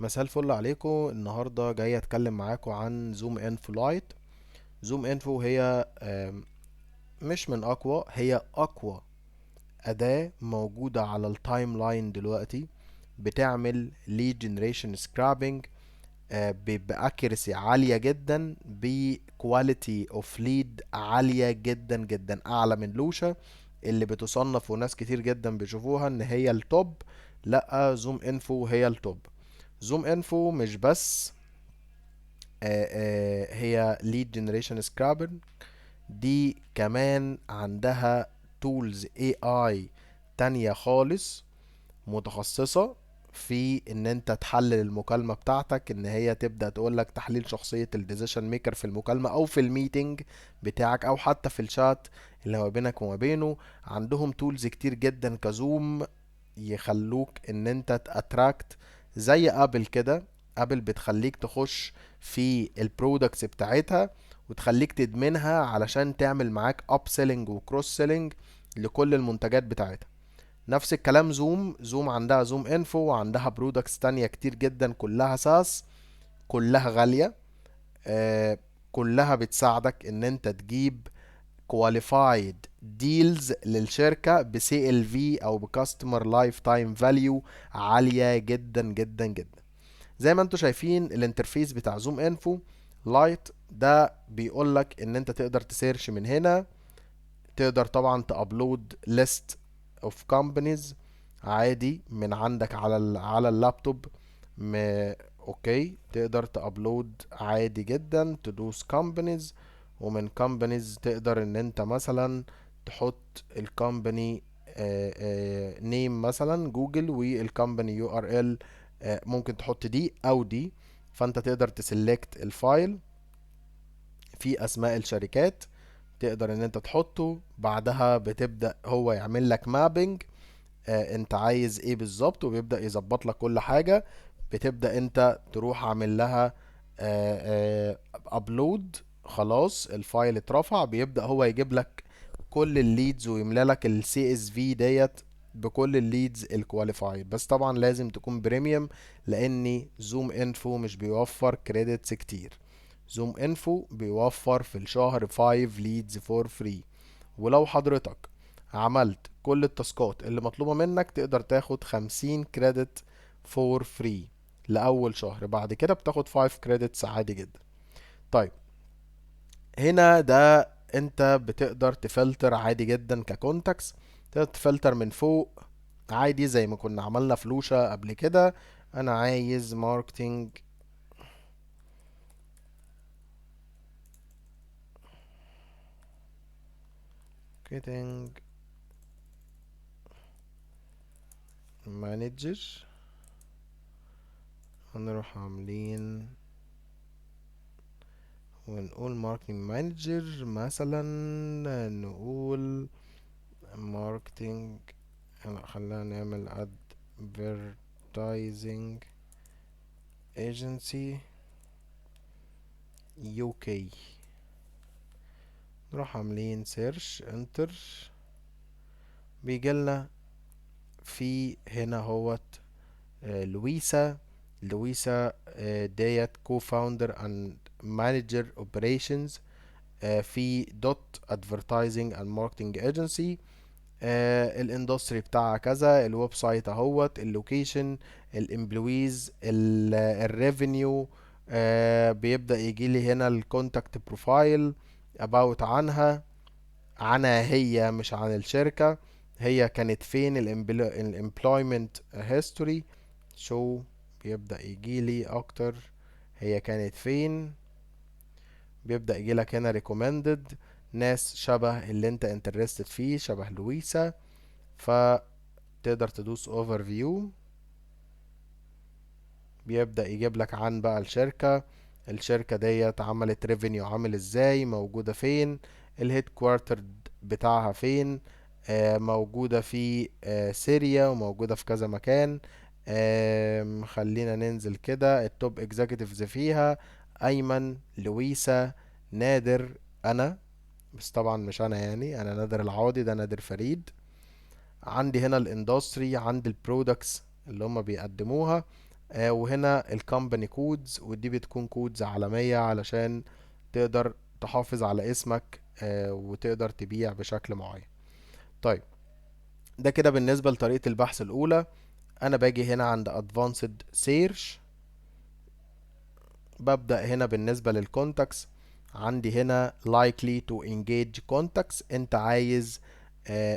مساء الفل عليكم. النهارده جاي اتكلم معاكم عن زوم انفو لايت. زوم انفو هي مش من اقوى، هي اقوى اداة موجودة على التايم لاين دلوقتي. بتعمل ليد جنريشن سكرابنج باكيرسي عالية جدا، بكواليتي اوف ليد عالية جدا جدا، اعلى من لوشا اللي بتصنف وناس كتير جدا بيشوفوها ان هي التوب. لا، زوم انفو هي التوب. زوم انفو مش بس هي lead generation scrapper، دي كمان عندها tools AI تانية خالص، متخصصة في ان انت تحلل المكالمة بتاعتك، ان هي تبدأ تقولك تحليل شخصية الديسيشن ميكر في المكالمة او في الميتنج بتاعك او حتى في الشات اللي ما بينك وما بينه. عندهم تولز كتير جدا كزوم يخلوك ان انت تاتراكت، زي ابل كده. ابل بتخليك تخش في البرودكتس بتاعتها وتخليك تدمنها علشان تعمل معاك اب سيلينج وكروس سيلينج لكل المنتجات بتاعتها. نفس الكلام زوم عندها زوم انفو، وعندها برودكتس تانية كتير جدا كلها ساس، كلها غالية. آه كلها بتساعدك ان انت تجيب qualified deals للشركة ب CLV او ب Customer Lifetime Value عالية جدا جدا جدا. زي ما انتوا شايفين الانترفيس بتاع زوم انفو لايت ده بيقولك ان انت تقدر تسيرش من هنا. تقدر طبعا تابلود list of companies عادي من عندك على على اللابتوب. م... اوكي، تقدر تابلود عادي جدا، تدوس companies، ومن companies تقدر ان انت مثلا تحط الكومباني نيم مثلا جوجل، والكومباني يو ار ال ممكن تحط دي او دي. فانت تقدر تسلكت الفايل في اسماء الشركات، تقدر ان انت تحطه، بعدها بتبدأ هو يعمل لك مابينج انت عايز ايه بالظبط، وبيبدأ يظبط لك كل حاجة. بتبدأ انت تروح عامل لها ابلود، خلاص الفايل اترفع، بيبدأ هو يجيب لك كل الليدز ويملى لك السي اس في ديت بكل الليدز الكواليفايد. بس طبعا لازم تكون بريميوم، لان زوم انفو مش بيوفر كريدتس كتير. زوم انفو بيوفر في الشهر 5 ليدز فور فري. ولو حضرتك عملت كل التاسكات اللي مطلوبة منك تقدر تاخد 50 كريدت فور فري لأول شهر، بعد كده بتاخد 5 كريدتس عادي جدا. طيب، هنا ده انت بتقدر تفلتر عادي جدا ككونتاكس. تقدر تفلتر من فوق عادي زي ما كنا عملنا فلوشة قبل كده. انا عايز ماركتينج ماركتينج مانجر، هنروح عاملين ونقول ماركتينج مانجر مثلا، نقول ماركتينج، خلينا نعمل advertising agency UK. نروح عاملين سيرش انتر، بيجيلنا في هنا هوت لويسا. لويسا ديت كو فاوندر اند مانجر اوبريشنز في دوت ادفرتايزنج اند ماركتنج ايجنسي. الاندستري بتاعها كذا، الويب سايت اهوت، اللوكيشن، الامبلويز، الريفينيو. بيبدأ يجي لي هنا الكونتاكت بروفايل about عنها هي مش عن الشركة. هي كانت فين، الامبلويمنت هيستوري شو، بيبدأ يجي لي اكتر هي كانت فين. بيبدأ يجي لك هنا recommended ناس شبه اللي انت interested فيه، شبه لويسا. فتقدر تدوس overview، بيبدأ يجيب لك عن بقى الشركة ديت عملت ريفينيو عامل ازاي، موجودة فين، الهيد كوارتر بتاعها فين. موجودة في سوريا، وموجودة في كذا مكان. خلينا ننزل كده، التوب اكزيكتيفز فيها ايمن، لويسا، نادر، انا. بس طبعا مش انا، يعني انا نادر العوضي، ده نادر فريد. عندي هنا الاندستري، عندي البرودكتس اللي هم بيقدموها، وهنا الكومباني كودز، ودي بتكون كودز عالمية علشان تقدر تحافظ على اسمك وتقدر تبيع بشكل معين. طيب، ده كده بالنسبة لطريقة البحث الأولى. أنا باجي هنا عند Advanced Search، ببدأ هنا بالنسبة للكونتاكس، عندي هنا likely to engage contacts. انت عايز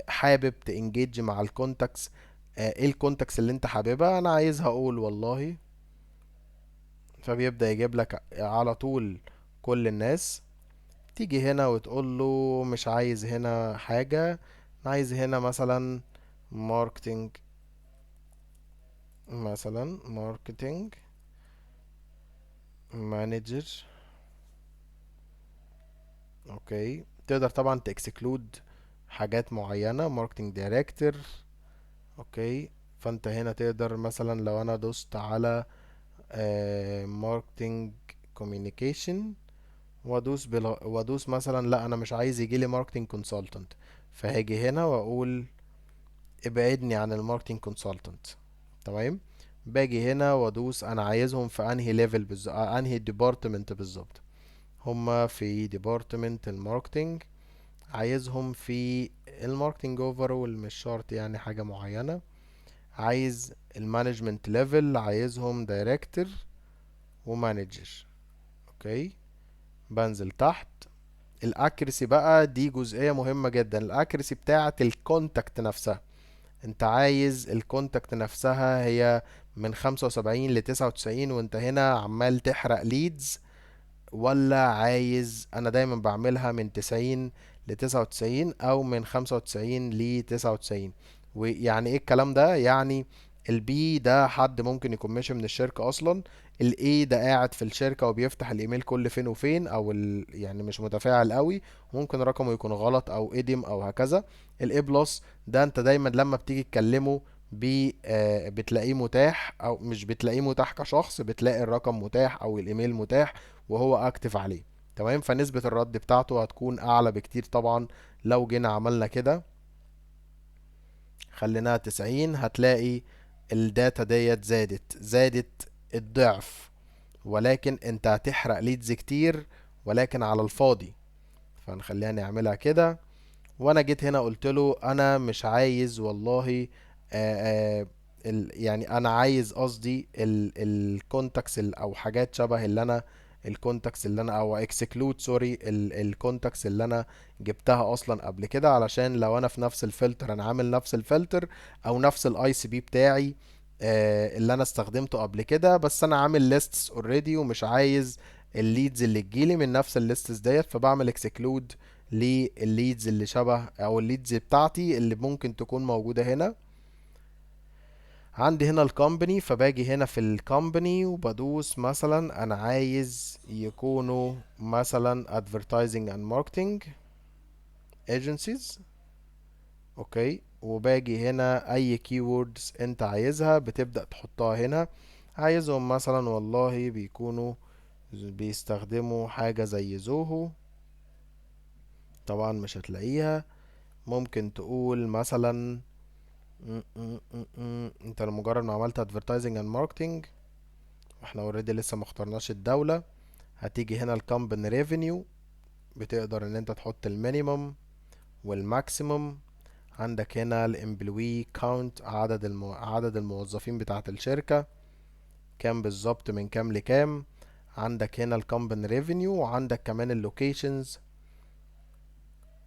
حابب تانجيج مع الكونتاكس. ايه الكونتاكس اللي انت حاببها؟ انا عايزها اقول والله، فبيبدأ يجيب لك على طول كل الناس. تيجي هنا وتقول له مش عايز هنا حاجة، أنا عايز هنا مثلا ماركتينج، مثلا ماركتينج مانجر. اوكي، تقدر طبعا تكسكلود حاجات معينة، ماركتينج دايركتور. اوكي، فانت هنا تقدر مثلا لو انا دوست على ماركتينج كوميونيكيشن، وادوس مثلا لا انا مش عايز يجيلي ماركتينج كونسلتنت، فهاجي هنا واقول ابعدني عن الماركتينج كونسلتنت. تمام، باجي هنا وادوس انا عايزهم في انهي ليفل بالظبط، انهي ديبارتمنت بالظبط. هما في ديبارتمنت الماركتينج، عايزهم في الماركتينج اوفرول، مش شرط يعني حاجة معينة. عايز المانجمنت ليفل، عايزهم دايركتور ومانجر. اوكي، بنزل تحت. الاكريسي بقى دي جزئية مهمة جدا، الاكريسي بتاعة الكونتاكت نفسها. انت عايز الكونتاكت نفسها هي من 75 ل99، وانت هنا عمال تحرق ليدز، ولا عايز؟ انا دايما بعملها من 90 ل99 او من 95 ل99. ويعني ايه الكلام ده؟ يعني البي ده حد ممكن يكون ماشي من الشركة اصلا، الاي ده قاعد في الشركة وبيفتح الايميل كل فين وفين، او يعني مش متفاعل قوي، ممكن رقمه يكون غلط او ادم او هكذا. الاي بلس ده انت دايما لما بتيجي تكلمه بتلاقيه متاح، او مش بتلاقيه متاح كشخص، بتلاقي الرقم متاح او الايميل متاح وهو اكتف عليه. تمام، فنسبة الرد بتاعته هتكون اعلى بكتير طبعا. لو جينا عملنا كده خليناها 90، هتلاقي الداتا ديت زادت الضعف، ولكن انت هتحرق ليدز كتير ولكن على الفاضي. فنخليها نعملها كده. وانا جيت هنا قلت له انا مش عايز والله يعني انا عايز قصدي الكونتاكس او حاجات شبه اللي انا، الكونتاكس اللي انا او اكسكلود سوري الكونتاكس اللي انا جبتها اصلا قبل كده، علشان لو انا في نفس الفلتر، انا عامل نفس الفلتر او نفس الاي سي بي بتاعي اللي انا استخدمته قبل كده، بس انا عامل ليستس اوريدي ومش عايز الليدز اللي تجيلي من نفس الليستس ديت، فبعمل اكسكلود للليدز اللي شبه او الليدز بتاعتي اللي ممكن تكون موجودة هنا. عندي هنا الكومباني، فباجي هنا في الكومباني وبدوس مثلا انا عايز يكونوا مثلا advertising and marketing agencies. اوكي، وباجي هنا اي keywords انت عايزها بتبدأ تحطها هنا. عايزهم مثلا والله بيكونوا بيستخدموا حاجة زي زوهو، طبعا مش هتلاقيها. ممكن تقول مثلا انت لمجرد ما عملت advertising and marketing، واحنا اوريدي لسه ما اخترناش الدولة، هتيجي هنا الكومباني ريفينيو، بتقدر ان انت تحط المينيمم والماكسيمم. عندك هنا الامبلوي كاونت، عدد الموظفين بتاعة الشركة كام بالظبط، من كام لكام. عندك هنا الكومباني ريفينيو، وعندك كمان اللوكيشنز،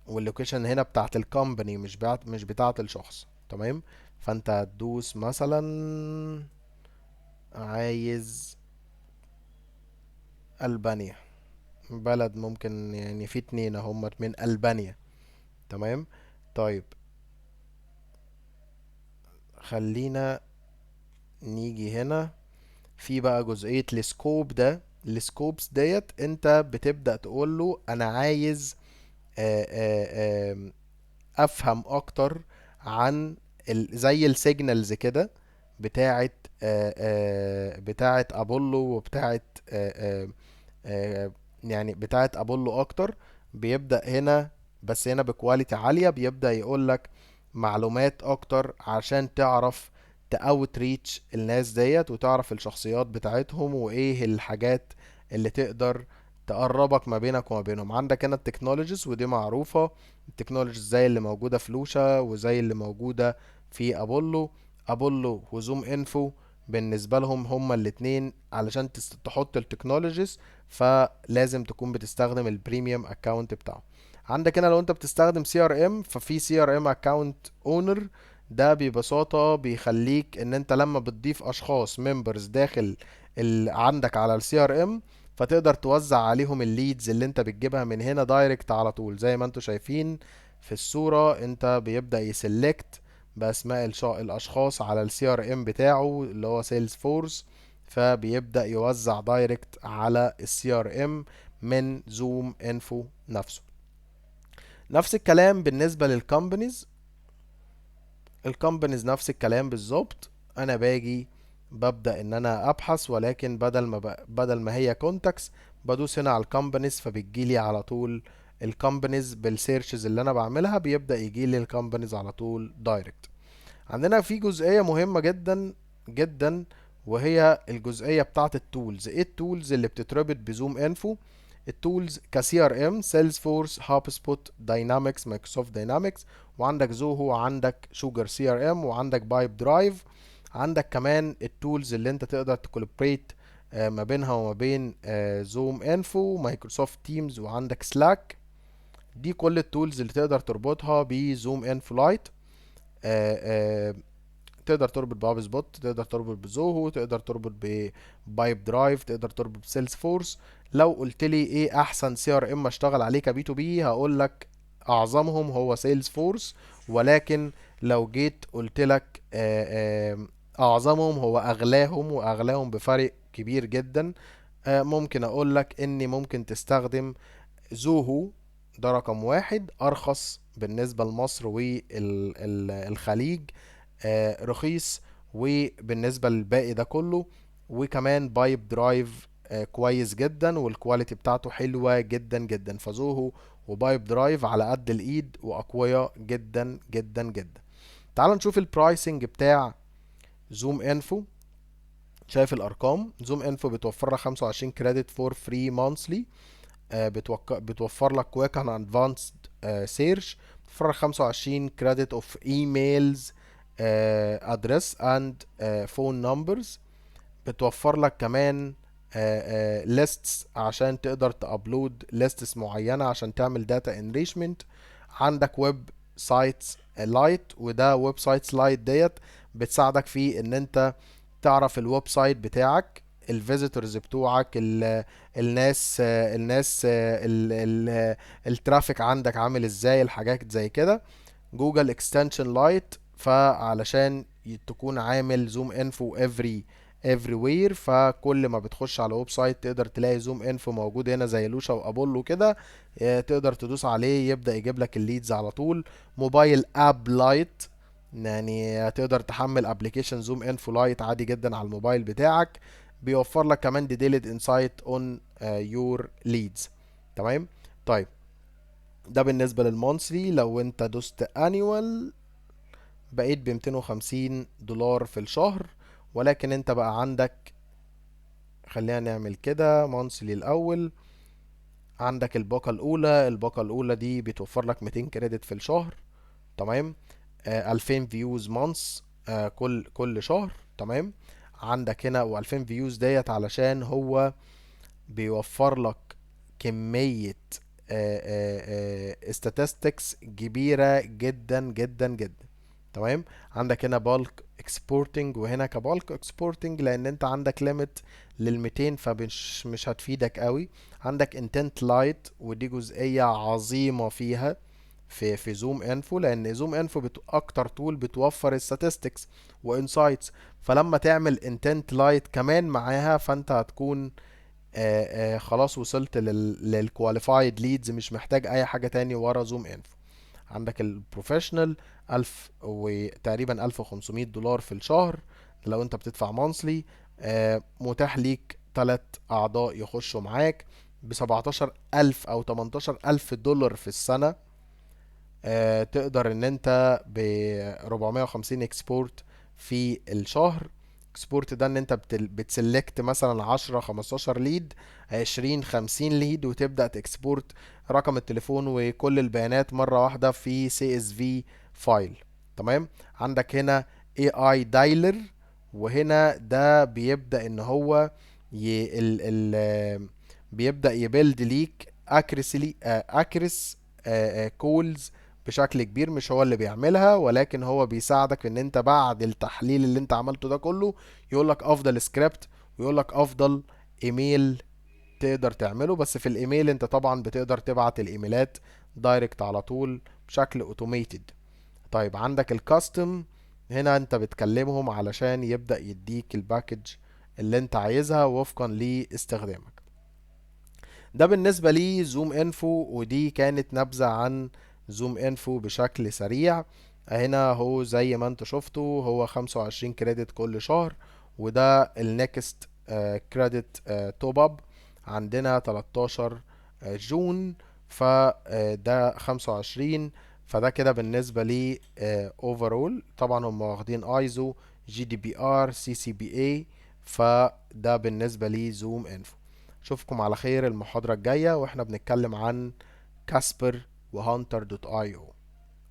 واللوكيشن هنا بتاعت الكومباني مش بتاعت الشخص. تمام، فانت هتدوس مثلا عايز ألبانيا، بلد ممكن يعني في اتنين هم من ألبانيا. تمام، طيب خلينا نيجي هنا في بقى جزئية السكوب ده. السكوبس ديت انت بتبدأ تقول له انا عايز آه، آه، آم، افهم اكتر عن زي السيجنالز كده بتاعت بتاعت ابولو، وبتاعت آه، يعني بتاعت ابولو اكتر. بيبدأ هنا، بس هنا بكواليتي عالية، بيبدأ يقولك معلومات اكتر عشان تعرف تاوت ريتش الناس ديت وتعرف الشخصيات بتاعتهم وايه الحاجات اللي تقدر تقربك ما بينك وما بينهم. عندك هنا التكنولوجيز ودي معروفة، التكنولوجيز زي اللي موجودة في لوشا وزي اللي موجودة في ابولو. ابولو وزوم انفو بالنسبة لهم هما الاتنين علشان تحط التكنولوجيز فلازم تكون بتستخدم البريميوم اكاونت بتاعه. عندك هنا لو انت بتستخدم سي ار ام ففي سي ار ام اكاونت اونر، ده ببساطة بيخليك ان انت لما بتضيف اشخاص ممبرز داخل عندك على السي ار ام فتقدر توزع عليهم الليدز اللي انت بتجيبها من هنا دايركت على طول. زي ما انتوا شايفين في الصورة انت بيبدأ يسلكت باسماء الاشخاص على السي ار ام بتاعه اللي هو سيلز فورس، فبيبدأ يوزع دايركت على السي ار ام من زوم انفو نفسه. نفس الكلام بالنسبة للكومبانيز، الكومبانيز نفس الكلام بالظبط. انا باجي ببدأ ان انا ابحث، ولكن بدل ما هي كونتاكس بدوس هنا على الكومبانيز فبتجيلي على طول الكومبانيز بالسيرشز اللي انا بعملها، بيبدأ يجيلي الكومبانيز على طول دايركت. عندنا في جزئية مهمة جدا جدا وهي الجزئية بتاعة التولز. ايه التولز اللي بتتربط بزوم انفو؟ التولز كسي ار ام سيلز فورس هاب سبوت داينامكس مايكروسوفت داينامكس، وعندك زوهو وعندك شوجر سي ار ام وعندك بايب درايف. عندك كمان التولز اللي انت تقدر تكولابريت ما بينها وما بين زوم انفو مايكروسوفت تيمز وعندك سلاك. دي كل التولز اللي تقدر تربطها بزوم انفو لايت. تقدر تربط بهاب سبوت، تقدر تربط بزوهو، تقدر تربط ببايب درايف، تقدر تربط بسيلز فورس. لو قلت لي ايه احسن سي ار ام اشتغل عليه كبي تو بي هقول لك اعظمهم هو سيلز فورس، ولكن لو جيت قلت لك اعظمهم هو اغلاهم واغلاهم بفرق كبير جدا، ممكن اقول لك اني ممكن تستخدم زوهو. ده رقم واحد ارخص بالنسبة لمصر والخليج، رخيص، وبالنسبة للباقي ده كله. وكمان بايب درايف كويس جدا والكواليتي بتاعته حلوة جدا جدا. فزوهو وبايب درايف على قد الايد واقوياء جدا جدا جدا. تعال نشوف البرايسنج بتاع زوم انفو. شايف الارقام؟ زوم انفو بتوفر لك 25 كريدت فور فري مانثلي، بتوفر لك كويك عن ادفانسد سيرش، بتوفر لك 25 كريدت اوف ايميلز ادرس اند فون نمبرز، بتوفر لك كمان lists عشان تقدر تابلود lists معينة عشان تعمل داتا انريشمنت. عندك ويب سايتس لايت، وده ويب سايتس لايت ديت بتساعدك في ان انت تعرف الويب سايت بتاعك، الفيزيتورز بتوعك، الناس الترافيك عندك عامل ازاي، الحاجات زي كده. جوجل اكستنشن لايت فعلشان تكون عامل زوم انفو افري وير، فكل ما بتخش على ويب سايت تقدر تلاقي زوم انفو موجود هنا زي لوشا وابولو كده، تقدر تدوس عليه يبدأ يجيب لك الليدز على طول. موبايل اب لايت، يعني تقدر تحمل ابلكيشن زوم انفو لايت عادي جدا على الموبايل بتاعك، بيوفر لك كمان ديتيلد انسايت اون يور ليدز. تمام. طيب ده بالنسبة للمونثلي. لو انت دوست انيوال بقيت ب $250 في الشهر، ولكن انت بقى عندك، خلينا نعمل كده مونثلي الاول. عندك الباقة الاولى، الباقة الاولى دي بتوفر لك 200 كريدت في الشهر. تمام. 2000 فيوز مانث كل شهر. تمام. عندك هنا و2000 فيوز ديت علشان هو بيوفر لك كمية statistics كبيرة جدا جدا جدا. تمام. عندك هنا بالك اكسبورتنج وهنا كبالك اكسبورتنج، لان انت عندك ليميت لل200 فمش مش هتفيدك قوي. عندك انتنت لايت ودي جزئية عظيمة فيها في زوم انفو، لان زوم انفو اكتر تول بتوفر statistics وانسايتس، فلما تعمل انتنت لايت كمان معاها فانت هتكون خلاص وصلت للكواليفايد ليدز، مش محتاج اي حاجة تاني ورا زوم انفو. عندك البروفيشنال 1000 وتقريبا $1500 في الشهر لو انت بتدفع مانثلي. متاح ليك 3 اعضاء يخشوا معاك ب17,000 او $18,000 في السنة. تقدر ان انت ب 450 اكسبورت في الشهر. اكسبورت ده ان انت بتسلكت مثلا 10 15 ليد، 20 50 ليد، وتبدأ تكسبورت رقم التليفون وكل البيانات مرة واحدة في CSV فايل. تمام. عندك هنا AI دايلر، وهنا ده بيبدأ ان هو ي... ال... ال... بيبدأ يبيلد ليك accuracy كولز بشكل كبير. مش هو اللي بيعملها، ولكن هو بيساعدك في ان انت بعد التحليل اللي انت عملته ده كله يقولك افضل سكريبت، ويقولك افضل ايميل تقدر تعمله. بس في الايميل انت طبعا بتقدر تبعت الايميلات دايركت على طول بشكل اوتوميتد. طيب عندك الكاستم، هنا انت بتكلمهم علشان يبدأ يديك الباكج اللي انت عايزها وفقا لاستخدامك. ده بالنسبة لي زوم انفو، ودي كانت نبذة عن زوم انفو بشكل سريع. هنا هو زي ما انت شفتوا هو 25 كريدت كل شهر، وده النكست كريدت توب اب عندنا 13 جون، فده 25. فده كده بالنسبة لي اوفرول. طبعا هم واخدين ايزو GDPR CCPA، فده بالنسبة لي زوم انفو. اشوفكم على خير المحاضرة الجاية واحنا بنتكلم عن كاسبر وهانتر دوت اي او.